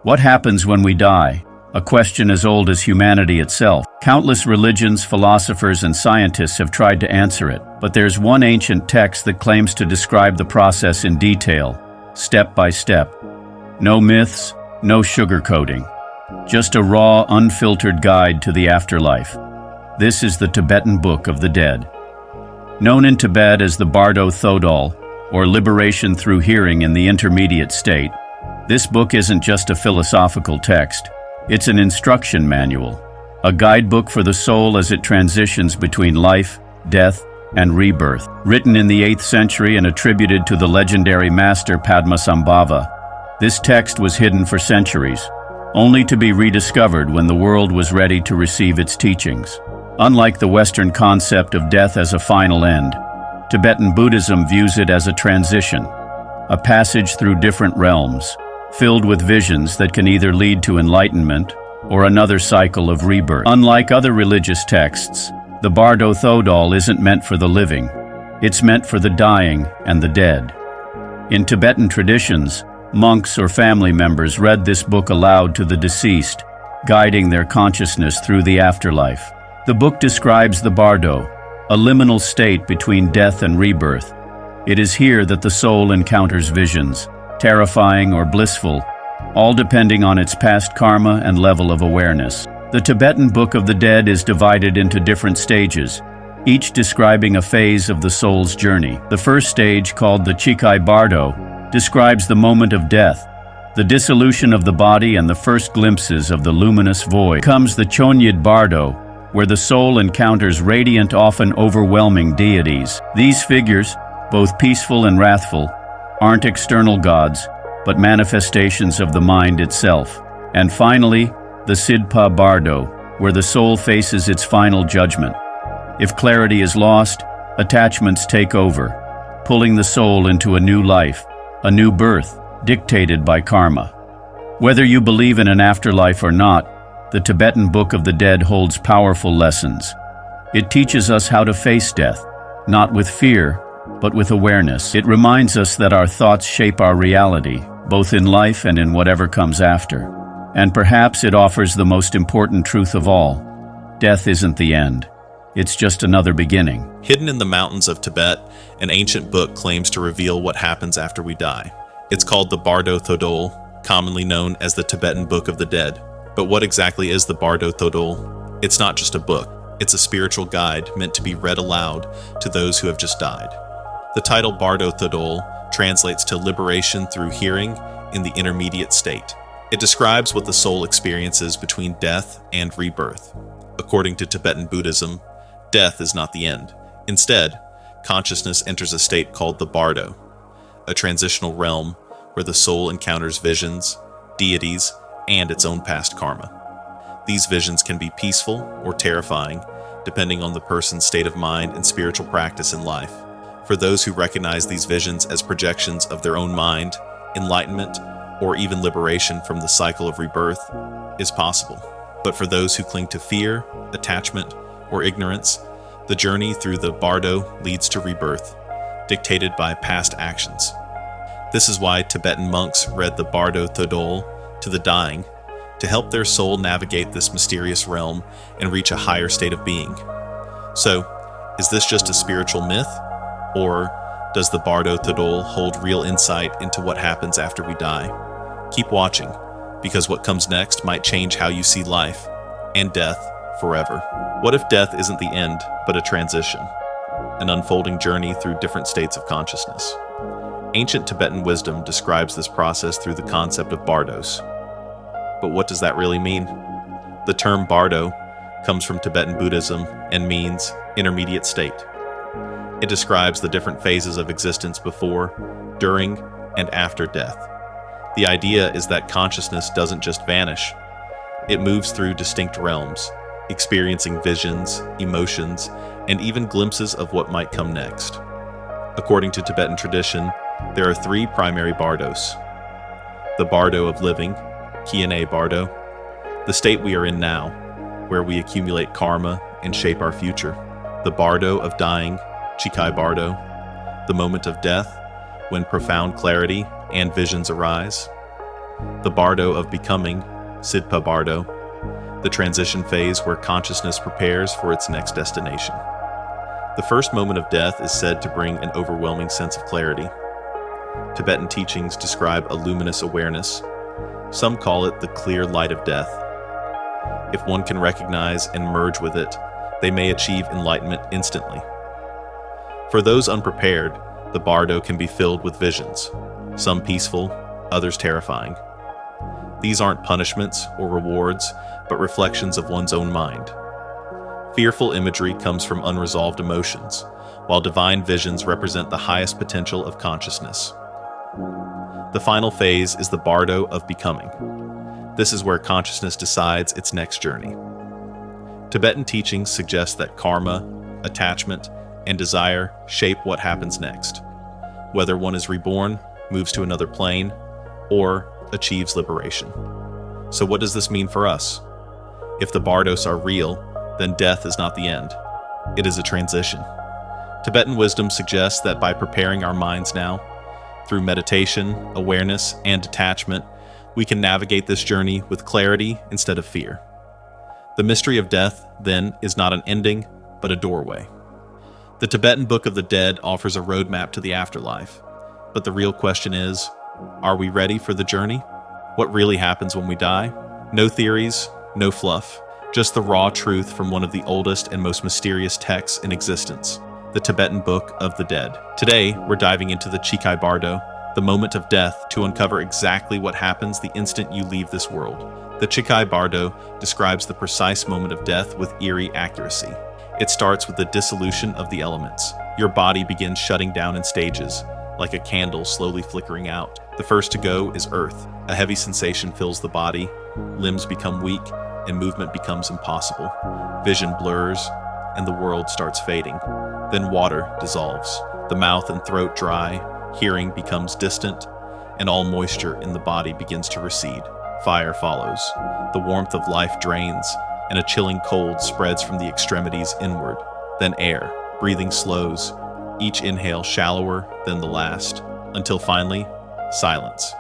What happens when we die? A question as old as humanity itself. Countless religions, philosophers, and scientists have tried to answer it, but there's one ancient text that claims to describe the process in detail, step by step. No myths, no sugarcoating. Just a raw, unfiltered guide to the afterlife. This is the Tibetan Book of the Dead. Known in Tibet as the Bardo Thödol, or Liberation Through Hearing in the Intermediate State, this book isn't just a philosophical text. It's an instruction manual, a guidebook for the soul as it transitions between life, death, and rebirth. Written in the 8th century and attributed to the legendary master Padmasambhava, this text was hidden for centuries, only to be rediscovered when the world was ready to receive its teachings. Unlike the Western concept of death as a final end, Tibetan Buddhism views it as a transition, a passage through different realms, filled with visions that can either lead to enlightenment or another cycle of rebirth. Unlike other religious texts, the Bardo Thödol isn't meant for the living. It's meant for the dying and the dead. In Tibetan traditions, monks or family members read this book aloud to the deceased, guiding their consciousness through the afterlife. The book describes the Bardo, a liminal state between death and rebirth. It is here that the soul encounters visions, terrifying or blissful, all depending on its past karma and level of awareness. The Tibetan Book of the Dead is divided into different stages, each describing a phase of the soul's journey. The first stage, called the Chikhai Bardo, describes the moment of death, the dissolution of the body and the first glimpses of the luminous void. Comes the Chönyid Bardo, where the soul encounters radiant, often overwhelming deities. These figures, both peaceful and wrathful, aren't external gods, but manifestations of the mind itself. And finally, the Sidpa Bardo, where the soul faces its final judgment. If clarity is lost, attachments take over, pulling the soul into a new life, a new birth, dictated by karma. Whether you believe in an afterlife or not, the Tibetan Book of the Dead holds powerful lessons. It teaches us how to face death, not with fear, but with awareness. It reminds us that our thoughts shape our reality, both in life and in whatever comes after. And perhaps it offers the most important truth of all. Death isn't the end. It's just another beginning. Hidden in the mountains of Tibet, an ancient book claims to reveal what happens after we die. It's called the Bardo Thödol, commonly known as the Tibetan Book of the Dead. But what exactly is the Bardo Thödol? It's not just a book. It's a spiritual guide meant to be read aloud to those who have just died. The title Bardo Thödol translates to liberation through hearing in the intermediate state. It describes what the soul experiences between death and rebirth. According to Tibetan Buddhism, death is not the end. Instead, consciousness enters a state called the Bardo, a transitional realm where the soul encounters visions, deities, and its own past karma. These visions can be peaceful or terrifying, depending on the person's state of mind and spiritual practice in life. For those who recognize these visions as projections of their own mind, enlightenment, or even liberation from the cycle of rebirth is possible. But for those who cling to fear, attachment, or ignorance, the journey through the Bardo leads to rebirth, dictated by past actions. This is why Tibetan monks read the Bardo Thödol to the dying, to help their soul navigate this mysterious realm and reach a higher state of being. So, is this just a spiritual myth? Or does the Bardo Thödol hold real insight into what happens after we die? Keep watching, because what comes next might change how you see life and death forever. What if death isn't the end, but a transition, an unfolding journey through different states of consciousness? Ancient Tibetan wisdom describes this process through the concept of Bardos. But what does that really mean? The term Bardo comes from Tibetan Buddhism and means intermediate state. It describes the different phases of existence before, during, and after death. The idea is that consciousness doesn't just vanish. It moves through distinct realms, experiencing visions, emotions, and even glimpses of what might come next. According to Tibetan tradition, there are 3 primary Bardos. The Bardo of living, Chikhai Bardo, the state we are in now, where we accumulate karma and shape our future. The Bardo of dying, Chikhai Bardo, the moment of death, when profound clarity and visions arise. The Bardo of becoming, Sidpa Bardo, the transition phase where consciousness prepares for its next destination. The first moment of death is said to bring an overwhelming sense of clarity. Tibetan teachings describe a luminous awareness. Some call it the clear light of death. If one can recognize and merge with it, they may achieve enlightenment instantly. For those unprepared, the Bardo can be filled with visions, some peaceful, others terrifying. These aren't punishments or rewards, but reflections of one's own mind. Fearful imagery comes from unresolved emotions, while divine visions represent the highest potential of consciousness. The final phase is the Bardo of becoming. This is where consciousness decides its next journey. Tibetan teachings suggest that karma, attachment, and desire shape what happens next, whether one is reborn, moves to another plane, or achieves liberation. So what does this mean for us? If the Bardos are real, then death is not the end. It is a transition. Tibetan wisdom suggests that by preparing our minds now, through meditation, awareness, and detachment, we can navigate this journey with clarity instead of fear. The mystery of death, then, is not an ending, but a doorway. The Tibetan Book of the Dead offers a roadmap to the afterlife, but the real question is, are we ready for the journey? What really happens when we die? No theories, no fluff, just the raw truth from one of the oldest and most mysterious texts in existence, the Tibetan Book of the Dead. Today, we're diving into the Chikhai Bardo, the moment of death, to uncover exactly what happens the instant you leave this world. The Chikhai Bardo describes the precise moment of death with eerie accuracy. It starts with the dissolution of the elements. Your body begins shutting down in stages, like a candle slowly flickering out. The first to go is earth. A heavy sensation fills the body, limbs become weak, and movement becomes impossible. Vision blurs, and the world starts fading. Then water dissolves. The mouth and throat dry, hearing becomes distant, and all moisture in the body begins to recede. Fire follows. The warmth of life drains, and a chilling cold spreads from the extremities inward. Then air. Breathing slows, each inhale shallower than the last, until finally, silence.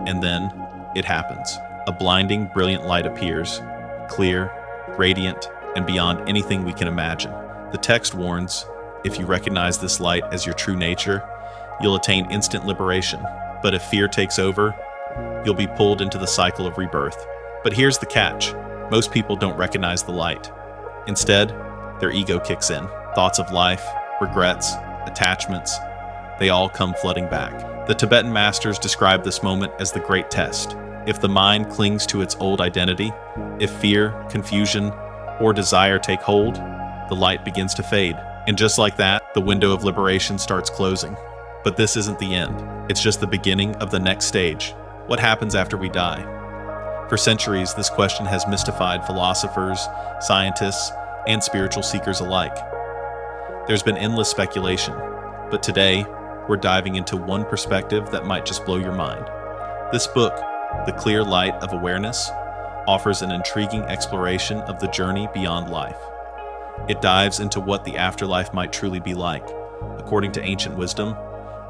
And then, it happens. A blinding, brilliant light appears, clear, radiant, and beyond anything we can imagine. The text warns, if you recognize this light as your true nature, you'll attain instant liberation. But if fear takes over, you'll be pulled into the cycle of rebirth. But here's the catch. Most people don't recognize the light. Instead, their ego kicks in. Thoughts of life, regrets, attachments, they all come flooding back. The Tibetan masters describe this moment as the great test. If the mind clings to its old identity, if fear, confusion, or desire take hold, the light begins to fade. And just like that, the window of liberation starts closing. But this isn't the end. It's just the beginning of the next stage. What happens after we die? For centuries, this question has mystified philosophers, scientists, and spiritual seekers alike. There's been endless speculation, but today, we're diving into one perspective that might just blow your mind. This book, The Clear Light of Awareness, offers an intriguing exploration of the journey beyond life. It dives into what the afterlife might truly be like, according to ancient wisdom,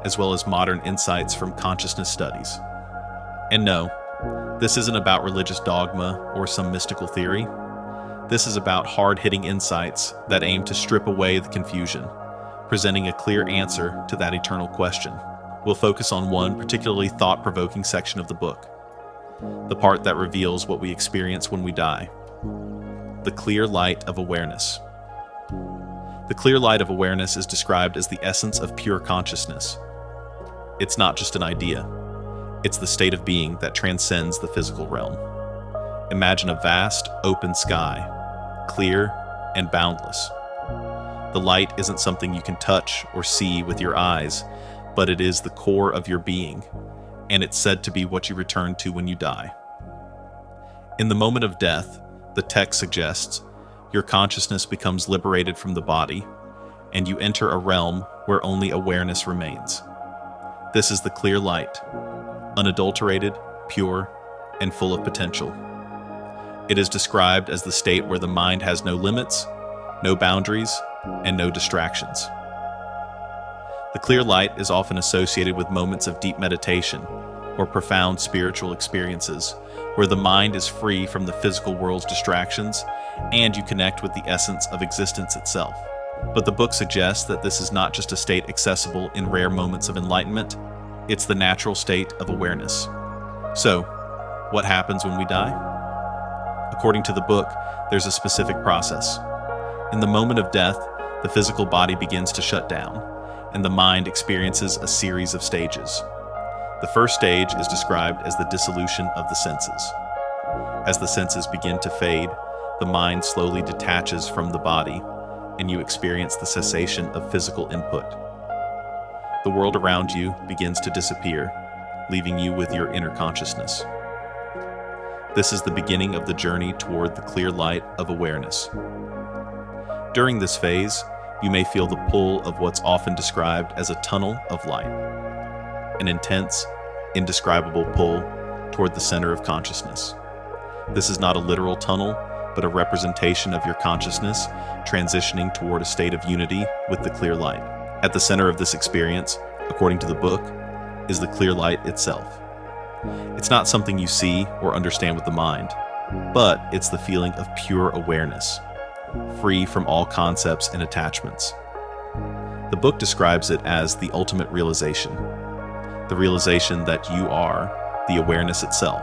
as well as modern insights from consciousness studies. And no, this isn't about religious dogma or some mystical theory. This is about hard-hitting insights that aim to strip away the confusion, presenting a clear answer to that eternal question. We'll focus on one particularly thought-provoking section of the book, the part that reveals what we experience when we die. The clear light of awareness. The clear light of awareness is described as the essence of pure consciousness. It's not just an idea. It's the state of being that transcends the physical realm. Imagine a vast, open sky, clear and boundless. The light isn't something you can touch or see with your eyes, but it is the core of your being, and it's said to be what you return to when you die. In the moment of death, the text suggests, your consciousness becomes liberated from the body, and you enter a realm where only awareness remains. This is the clear light, unadulterated, pure, and full of potential. It is described as the state where the mind has no limits, no boundaries, and no distractions. The clear light is often associated with moments of deep meditation, or profound spiritual experiences, where the mind is free from the physical world's distractions and you connect with the essence of existence itself. But the book suggests that this is not just a state accessible in rare moments of enlightenment, it's the natural state of awareness. So, what happens when we die? According to the book, there's a specific process. In the moment of death, the physical body begins to shut down, and the mind experiences a series of stages. The first stage is described as the dissolution of the senses. As the senses begin to fade, the mind slowly detaches from the body, and you experience the cessation of physical input. The world around you begins to disappear, leaving you with your inner consciousness. This is the beginning of the journey toward the clear light of awareness. During this phase, you may feel the pull of what's often described as a tunnel of light, an intense, indescribable pull toward the center of consciousness. This is not a literal tunnel, but a representation of your consciousness transitioning toward a state of unity with the clear light. At the center of this experience, according to the book, is the clear light itself. It's not something you see or understand with the mind, but it's the feeling of pure awareness, free from all concepts and attachments. The book describes it as the ultimate realization, the realization that you are the awareness itself,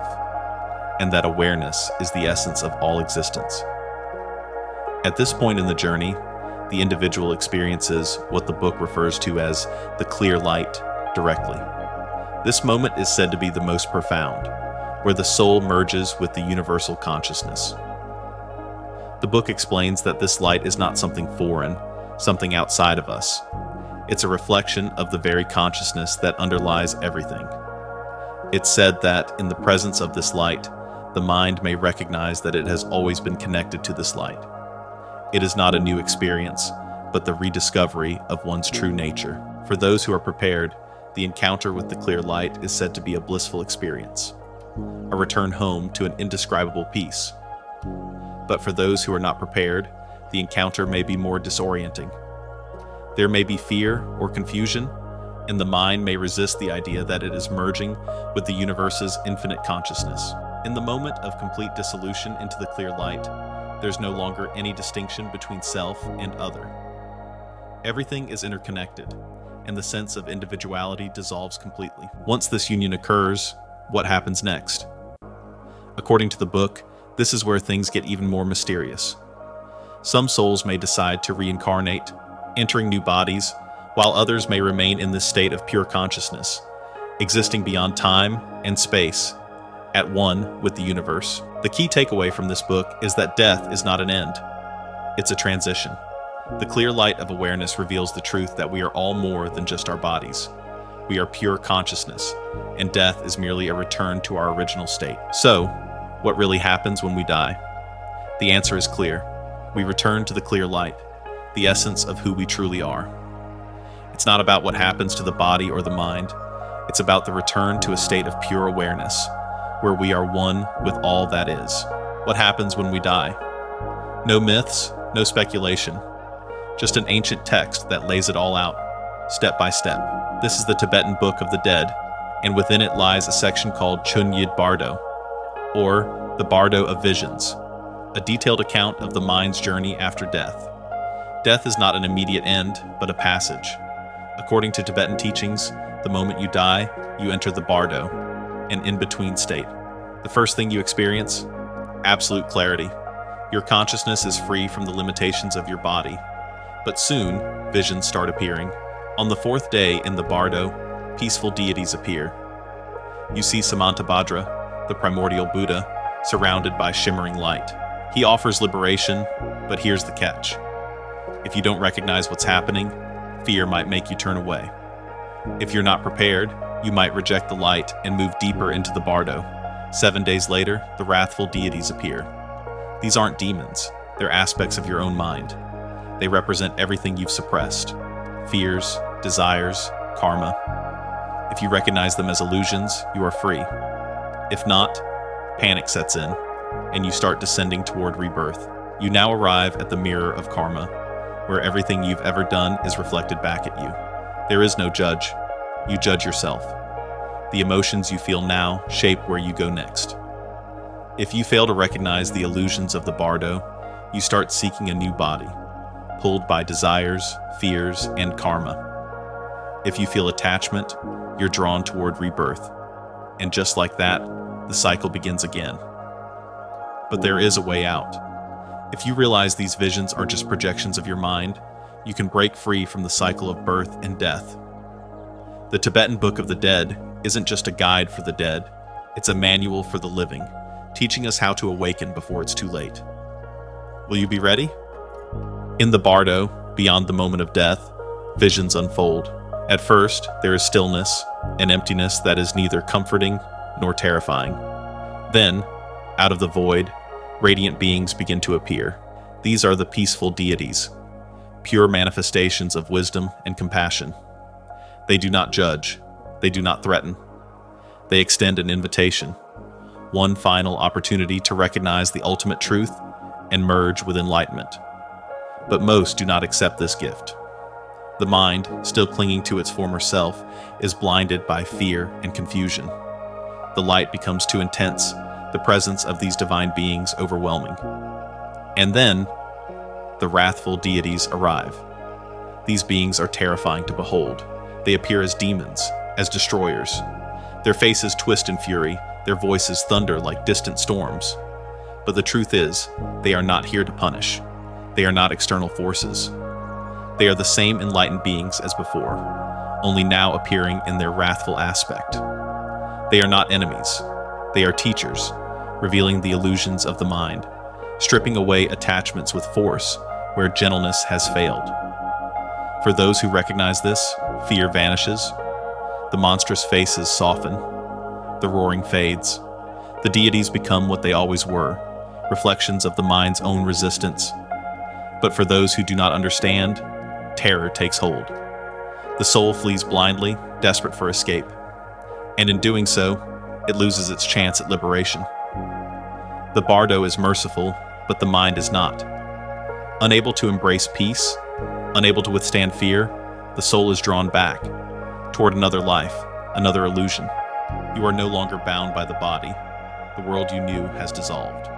and that awareness is the essence of all existence. At this point in the journey, the individual experiences what the book refers to as the clear light directly. This moment is said to be the most profound, where the soul merges with the universal consciousness. The book explains that this light is not something foreign, something outside of us. It's a reflection of the very consciousness that underlies everything. It's said that in the presence of this light, the mind may recognize that it has always been connected to this light. It is not a new experience, but the rediscovery of one's true nature. For those who are prepared, the encounter with the clear light is said to be a blissful experience, a return home to an indescribable peace. But for those who are not prepared, the encounter may be more disorienting. There may be fear or confusion, and the mind may resist the idea that it is merging with the universe's infinite consciousness. In the moment of complete dissolution into the clear light, there's no longer any distinction between self and other. Everything is interconnected, and the sense of individuality dissolves completely. Once this union occurs, what happens next? According to the book, this is where things get even more mysterious. Some souls may decide to reincarnate, entering new bodies, while others may remain in this state of pure consciousness, existing beyond time and space, at one with the universe. The key takeaway from this book is that death is not an end. It's a transition. The clear light of awareness reveals the truth that we are all more than just our bodies. We are pure consciousness, and death is merely a return to our original state. So, what really happens when we die? The answer is clear. We return to the clear light, the essence of who we truly are. It's not about what happens to the body or the mind. It's about the return to a state of pure awareness, where we are one with all that is. What happens when we die? No myths, no speculation. Just an ancient text that lays it all out, step by step. This is the Tibetan Book of the Dead, and within it lies a section called Chönyid Bardo, or the Bardo of Visions, a detailed account of the mind's journey after death. Death is not an immediate end, but a passage. According to Tibetan teachings, the moment you die, you enter the Bardo, an in-between state. The first thing you experience? Absolute clarity. Your consciousness is free from the limitations of your body. But soon, visions start appearing. On the fourth day in the Bardo, peaceful deities appear. You see Samantabhadra, the primordial Buddha, surrounded by shimmering light. He offers liberation, but here's the catch. If you don't recognize what's happening, fear might make you turn away. If you're not prepared, you might reject the light and move deeper into the Bardo. 7 days later, the Wrathful deities appear. These aren't demons, they're aspects of your own mind. They represent everything you've suppressed: fears, desires, karma. If you recognize them as illusions, you are free. If not, panic sets in, and you start descending toward rebirth. You now arrive at the mirror of karma, where everything you've ever done is reflected back at you. There is no judge. You judge yourself. The emotions you feel now shape where you go next. If you fail to recognize the illusions of the Bardo, you start seeking a new body, pulled by desires, fears, and karma. If you feel attachment, you're drawn toward rebirth. And just like that, the cycle begins again. But there is a way out. If you realize these visions are just projections of your mind, you can break free from the cycle of birth and death. The Tibetan Book of the Dead isn't just a guide for the dead, it's a manual for the living, teaching us how to awaken before it's too late. Will you be ready? In the Bardo, beyond the moment of death, visions unfold. At first, there is stillness, an emptiness that is neither comforting nor terrifying. Then, out of the void, radiant beings begin to appear. These are the peaceful deities, pure manifestations of wisdom and compassion. They do not judge, they do not threaten. They extend an invitation, one final opportunity to recognize the ultimate truth and merge with enlightenment. But most do not accept this gift. The mind, still clinging to its former self, is blinded by fear and confusion. The light becomes too intense, the presence of these divine beings overwhelming. And then, the wrathful deities arrive. These beings are terrifying to behold. They appear as demons, as destroyers. Their faces twist in fury, their voices thunder like distant storms. But the truth is, they are not here to punish. They are not external forces. They are the same enlightened beings as before, only now appearing in their wrathful aspect. They are not enemies. They are teachers, revealing the illusions of the mind, stripping away attachments with force where gentleness has failed. For those who recognize this, fear vanishes, the monstrous faces soften, the roaring fades, the deities become what they always were, reflections of the mind's own resistance. But for those who do not understand, terror takes hold. The soul flees blindly, desperate for escape. And in doing so, it loses its chance at liberation. The Bardo is merciful, but the mind is not. Unable to embrace peace, unable to withstand fear, the soul is drawn back, toward another life, another illusion. You are no longer bound by the body. The world you knew has dissolved.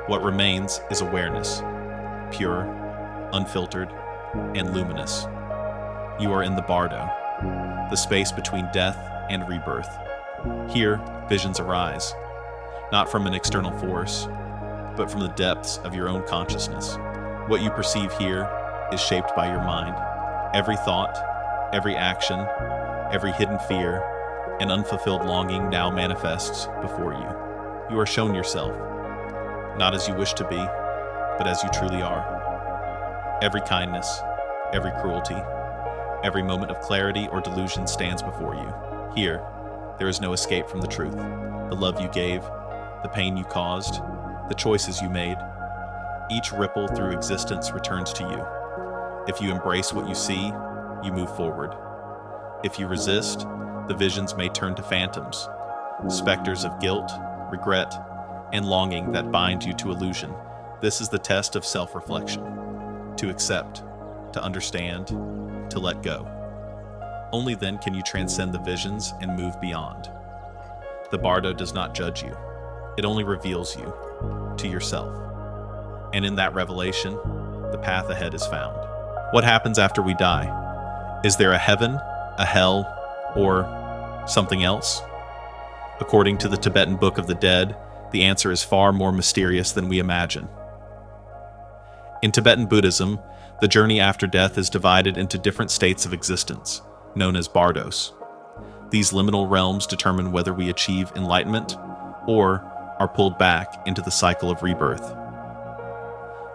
What remains is awareness, pure, unfiltered, and luminous. You are in the Bardo, the space between death and rebirth. Here, visions arise, not from an external force, but from the depths of your own consciousness. What you perceive here is shaped by your mind. Every thought, every action, every hidden fear, and unfulfilled longing now manifests before you. You are shown yourself, not as you wish to be, but as you truly are. Every kindness, every cruelty, every moment of clarity or delusion stands before you. Here, there is no escape from the truth. The love you gave, the pain you caused, the choices you made, each ripple through existence returns to you. If you embrace what you see, you move forward. If you resist, the visions may turn to phantoms, specters of guilt, regret, and longing that bind you to illusion. This is the test of self-reflection. To accept, to understand, to let go. Only then can you transcend the visions and move beyond. The Bardo does not judge you. It only reveals you to yourself. And in that revelation, the path ahead is found. What happens after we die? Is there a heaven, a hell, or something else? According to the Tibetan Book of the Dead, the answer is far more mysterious than we imagine. In Tibetan Buddhism, the journey after death is divided into different states of existence, known as Bardos. These liminal realms determine whether we achieve enlightenment or are pulled back into the cycle of rebirth.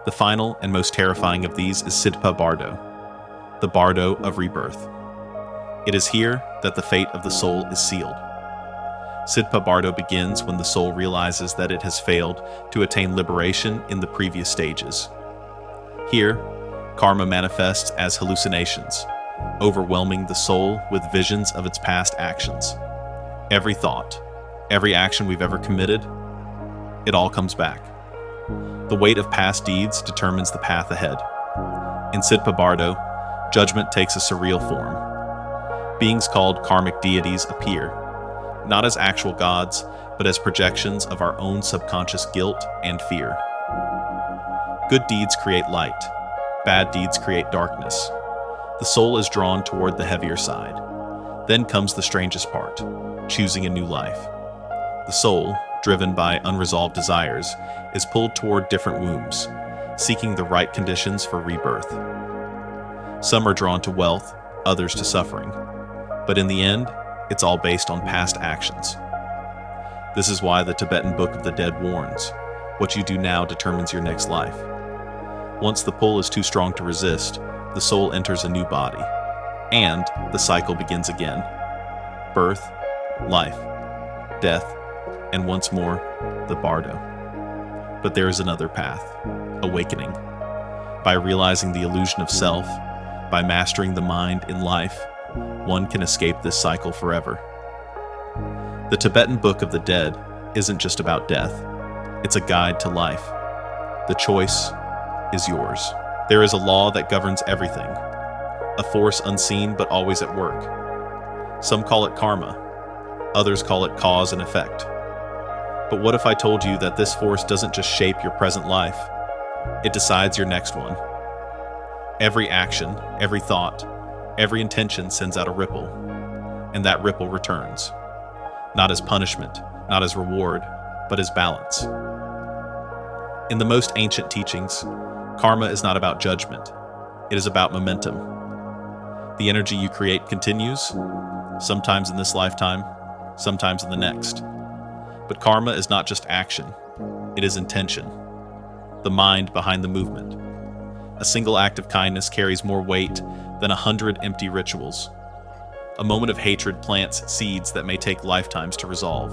The final and most terrifying of these is Sidpa Bardo, the Bardo of rebirth. It is here that the fate of the soul is sealed. Sidpa Bardo begins when the soul realizes that it has failed to attain liberation in the previous stages. Here, karma manifests as hallucinations, overwhelming the soul with visions of its past actions. Every thought, every action we've ever committed, it all comes back. The weight of past deeds determines the path ahead. In Sidpa Bardo, judgment takes a surreal form. Beings called karmic deities appear, not as actual gods, but as projections of our own subconscious guilt and fear. Good deeds create light. Bad deeds create darkness. The soul is drawn toward the heavier side. Then comes the strangest part, choosing a new life. The soul, driven by unresolved desires, is pulled toward different wombs, seeking the right conditions for rebirth. Some are drawn to wealth, others to suffering. But in the end, it's all based on past actions. This is why the Tibetan Book of the Dead warns, what you do now determines your next life. Once the pull is too strong to resist, the soul enters a new body, and the cycle begins again. Birth, life, death, and once more, the Bardo. But there is another path, awakening. By realizing the illusion of self, by mastering the mind in life, one can escape this cycle forever. The Tibetan Book of the Dead isn't just about death. It's a guide to life. The choice is yours. There is a law that governs everything, a force unseen but always at work. Some call it karma, others call it cause and effect. But what if I told you that this force doesn't just shape your present life, it decides your next one? Every action, every thought, every intention sends out a ripple, and that ripple returns. Not as punishment, not as reward, but as balance. In the most ancient teachings, karma is not about judgment. It is about momentum. The energy you create continues, sometimes in this lifetime, sometimes in the next. But karma is not just action. It is intention, the mind behind the movement. A single act of kindness carries more weight than 100 empty rituals. A moment of hatred plants seeds that may take lifetimes to resolve.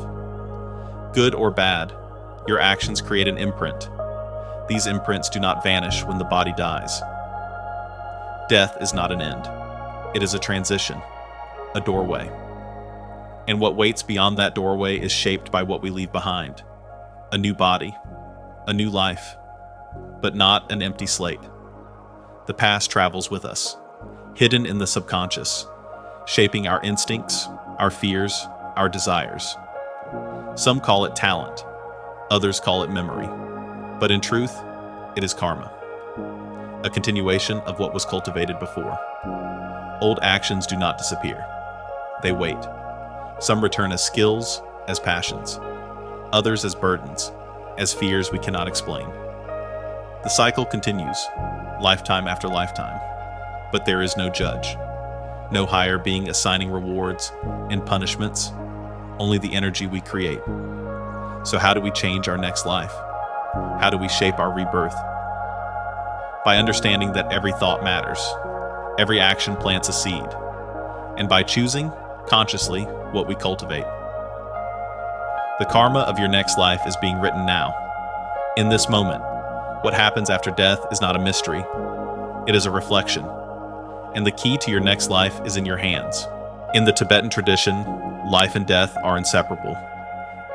Good or bad, your actions create an imprint. These imprints do not vanish when the body dies. Death is not an end. It is a transition, a doorway. And what waits beyond that doorway is shaped by what we leave behind. A new body, a new life, but not an empty slate. The past travels with us, hidden in the subconscious, shaping our instincts, our fears, our desires. Some call it talent, others call it memory. But in truth, it is karma, a continuation of what was cultivated before. Old actions do not disappear. They wait. Some return as skills, as passions, others as burdens, as fears we cannot explain. The cycle continues, lifetime after lifetime, but there is no judge, no higher being assigning rewards and punishments, only the energy we create. So how do we change our next life? How do we shape our rebirth? By understanding that every thought matters, every action plants a seed, and by choosing, consciously, what we cultivate. The karma of your next life is being written now, in this moment. What happens after death is not a mystery, it is a reflection, and the key to your next life is in your hands. In the Tibetan tradition, life and death are inseparable.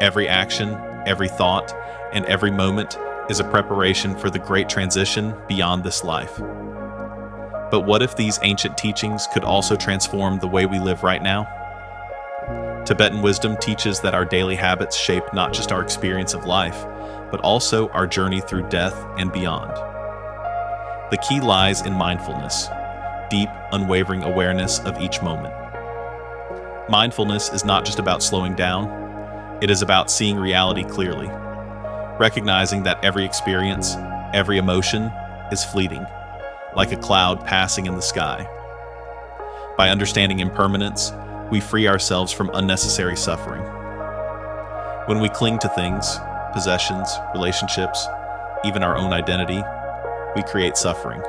Every action, every thought, and every moment is a preparation for the great transition beyond this life. But what if these ancient teachings could also transform the way we live right now? Tibetan wisdom teaches that our daily habits shape not just our experience of life, but also our journey through death and beyond. The key lies in mindfulness, deep, unwavering awareness of each moment. Mindfulness is not just about slowing down, it is about seeing reality clearly, recognizing that every experience, every emotion is fleeting, like a cloud passing in the sky. By understanding impermanence, we free ourselves from unnecessary suffering. When we cling to things, possessions, relationships, even our own identity, we create suffering.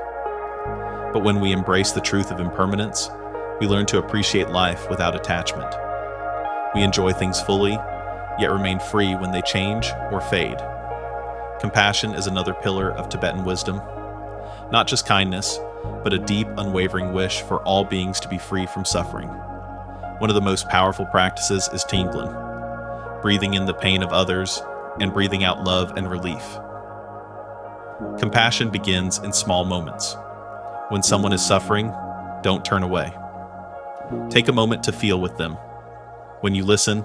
But when we embrace the truth of impermanence, we learn to appreciate life without attachment. We enjoy things fully, yet remain free when they change or fade. Compassion is another pillar of Tibetan wisdom. Not just kindness, but a deep, unwavering wish for all beings to be free from suffering. One of the most powerful practices is Tinglen, breathing in the pain of others and breathing out love and relief. Compassion begins in small moments. When someone is suffering, don't turn away. Take a moment to feel with them. When you listen,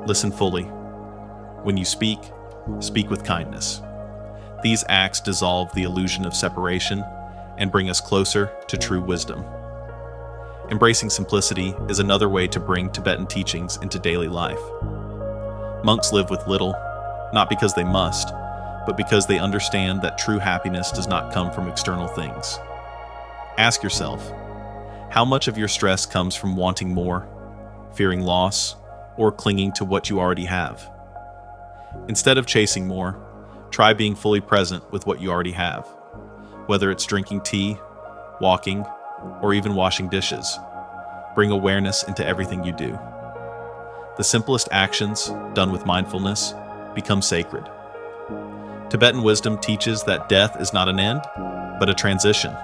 listen fully. When you speak, speak with kindness. These acts dissolve the illusion of separation and bring us closer to true wisdom. Embracing simplicity is another way to bring Tibetan teachings into daily life. Monks live with little, not because they must, but because they understand that true happiness does not come from external things. Ask yourself, how much of your stress comes from wanting more, fearing loss, or clinging to what you already have? Instead of chasing more, try being fully present with what you already have, whether it's drinking tea, walking, or even washing dishes. Bring awareness into everything you do. The simplest actions, done with mindfulness, become sacred. Tibetan wisdom teaches that death is not an end, but a transition.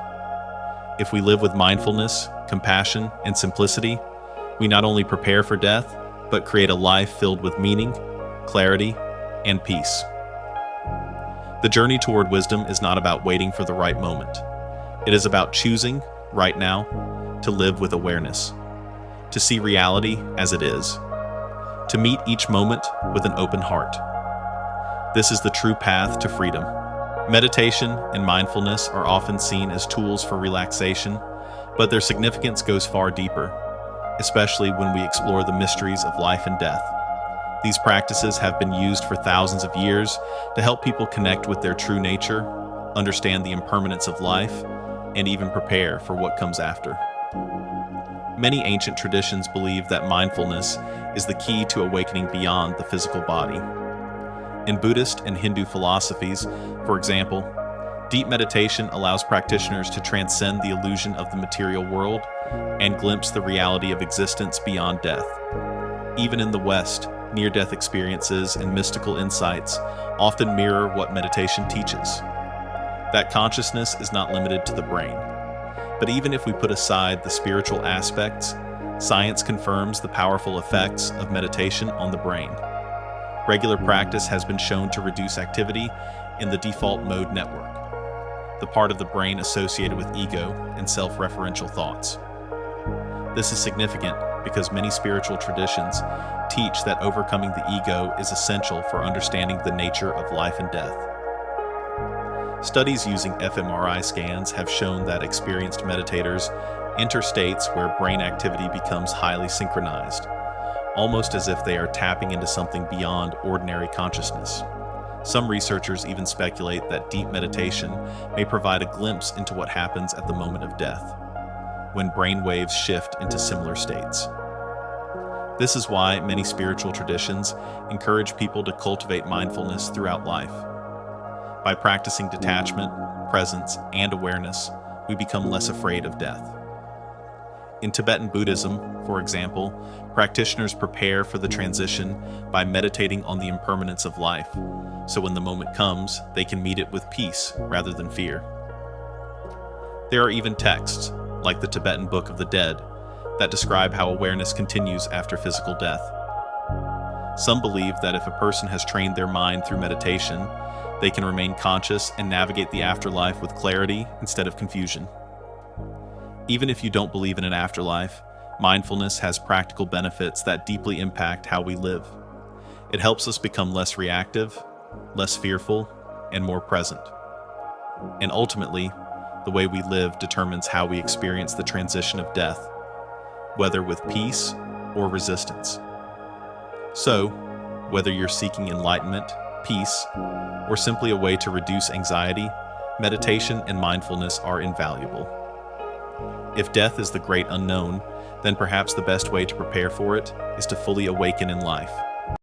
If we live with mindfulness, compassion, and simplicity, we not only prepare for death, but create a life filled with meaning, clarity, and peace. The journey toward wisdom is not about waiting for the right moment. It is about choosing, right now, to live with awareness, to see reality as it is, to meet each moment with an open heart. This is the true path to freedom. Meditation and mindfulness are often seen as tools for relaxation, but their significance goes far deeper, especially when we explore the mysteries of life and death. These practices have been used for thousands of years to help people connect with their true nature, understand the impermanence of life, and even prepare for what comes after. Many ancient traditions believe that mindfulness is the key to awakening beyond the physical body. In Buddhist and Hindu philosophies, for example, deep meditation allows practitioners to transcend the illusion of the material world and glimpse the reality of existence beyond death. Even in the West, near-death experiences and mystical insights often mirror what meditation teaches. That consciousness is not limited to the brain. But even if we put aside the spiritual aspects, science confirms the powerful effects of meditation on the brain. Regular practice has been shown to reduce activity in the default mode network, the part of the brain associated with ego and self-referential thoughts. This is significant because many spiritual traditions teach that overcoming the ego is essential for understanding the nature of life and death. Studies using fMRI scans have shown that experienced meditators enter states where brain activity becomes highly synchronized, almost as if they are tapping into something beyond ordinary consciousness. Some researchers even speculate that deep meditation may provide a glimpse into what happens at the moment of death, when brain waves shift into similar states. This is why many spiritual traditions encourage people to cultivate mindfulness throughout life. By practicing detachment, presence, and awareness, we become less afraid of death. In Tibetan Buddhism, for example, practitioners prepare for the transition by meditating on the impermanence of life, so when the moment comes, they can meet it with peace rather than fear. There are even texts, like the Tibetan Book of the Dead, that describe how awareness continues after physical death. Some believe that if a person has trained their mind through meditation, they can remain conscious and navigate the afterlife with clarity instead of confusion. Even if you don't believe in an afterlife, mindfulness has practical benefits that deeply impact how we live. It helps us become less reactive, less fearful, and more present. And ultimately, the way we live determines how we experience the transition of death, whether with peace or resistance. So, whether you're seeking enlightenment, peace, or simply a way to reduce anxiety, meditation and mindfulness are invaluable. If death is the great unknown, then perhaps the best way to prepare for it is to fully awaken in life.